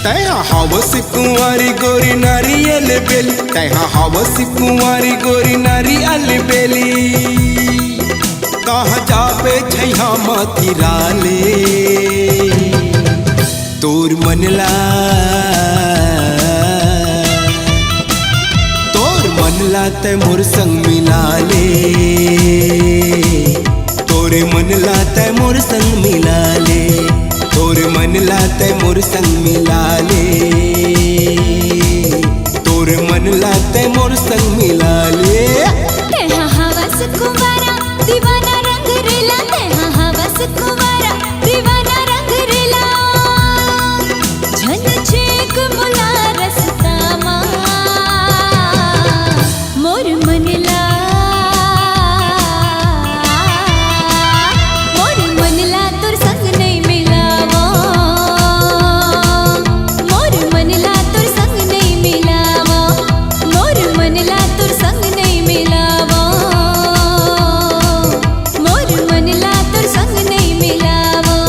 तैहा हवस कुंवारी गोरी नारियल बेली, तैहा हवस कुंवारी गोरी नारियल बेली। कहाँ जाबे छैहा मथिराले तोर मनला, तोर मनला ते मोर संग मिला ले, तोरे मनला ते मोर संग मिला ले, तोरे मनला ते मोर संग मिला ले, तोरे मनला ते मोर संग मिला ले। तेहा हवस कुंवारा दीवाना रंग रेला, तेहा हवस कुंवारा दीवाना रंग रेला। झन छेक मुला रस्ता मा मोर मनला, मोर मनला तोर संग नहीं मिलावो, मोर मनला तोर संग नहीं मिलावो, मोर मनला तोर संग नहीं मिलावो, मोर मनला तोर संग नहीं मिलावो।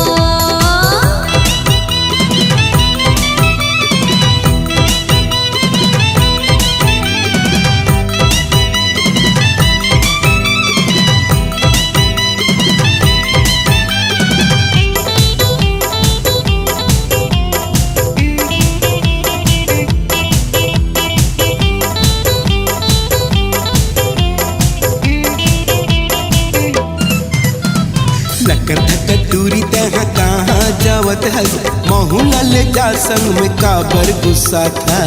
लकर धकर दूरी तहाँ कहाँ जावत हस, महू न ले जा संग में काबर गुस्सा था।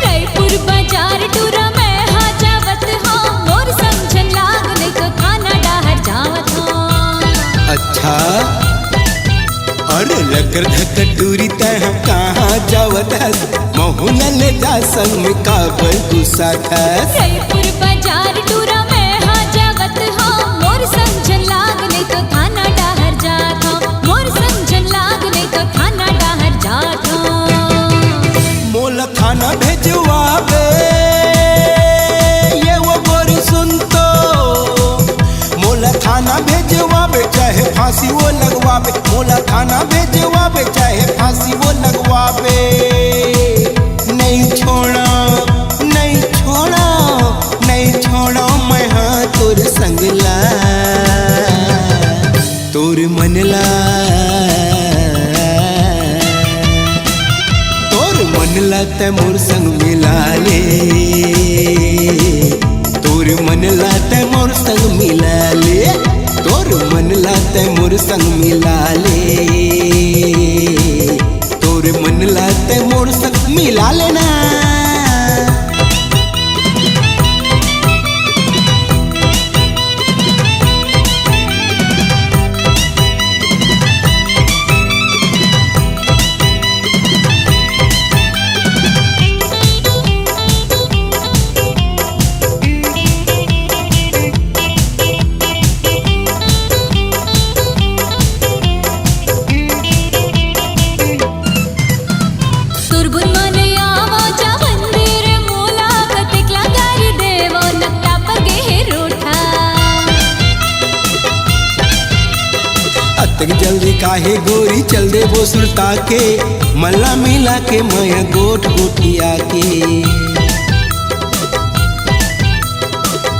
रायपुर बाजार टूरा में हाँ जावत हो, मोर समझन लागने को खाना डाहर जावत हो। अच्छा अरे लकर धकर दूरी तहाँ कहाँ जावत हस, महू न ले जा संग में काबर गुस्सा था। रायपुर बाजार टूरा में हाँ जावत हो, मोर समझन लागने को खाना डाहर जात हो, मोर समझन लागने को खाना डाहर जात हो। मोला खाना भेजवाबे ये वो गोरी सुन तो, मोला खाना भेजवाबे चाहे फांसी वो लगवाबे, मोला खाना भेजवाबे चाहे फांसी वो लगवाबे। नहीं छोड़ा नहीं छोड़ा नहीं छोड़ा मैं हाँ तोर संगला, तोर मनला, तोर मनला ते मोर संग मिला ले, तोर मनला ते मोर संग मिला ले, तोर मनला ते मोर संग मिला ले, तोर मनला ते मोर संग मिला लेना। तुरबुन मने आवो जा मंदिर मोला कतिकला गारी देवो नक्ता पर गे रोठा। अतक जल्दी काहे गोरी चल दे वो सुरता के, मल्ला मिला के मैं गोट गोटिया के।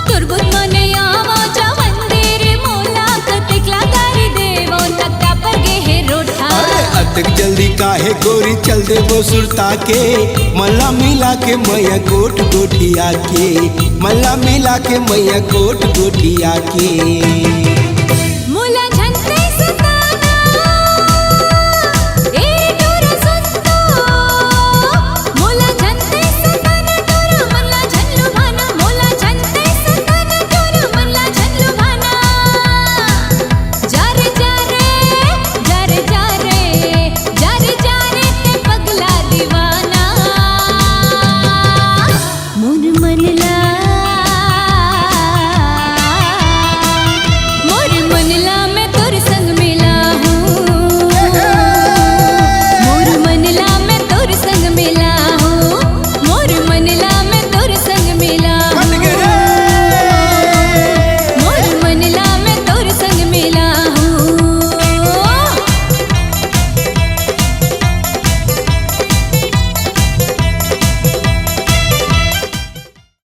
तुरबुन मने आवो जा मंदिर मोला कतिकला गारी देवो नक्ता पर गे रोठा। अरे अतक जल्दी काहे गोरी चल दे वो सुरता के, मल्ला मिला के मैं गोट गोटिया के, मल्ला मिला के मैं गोट गोटिया के।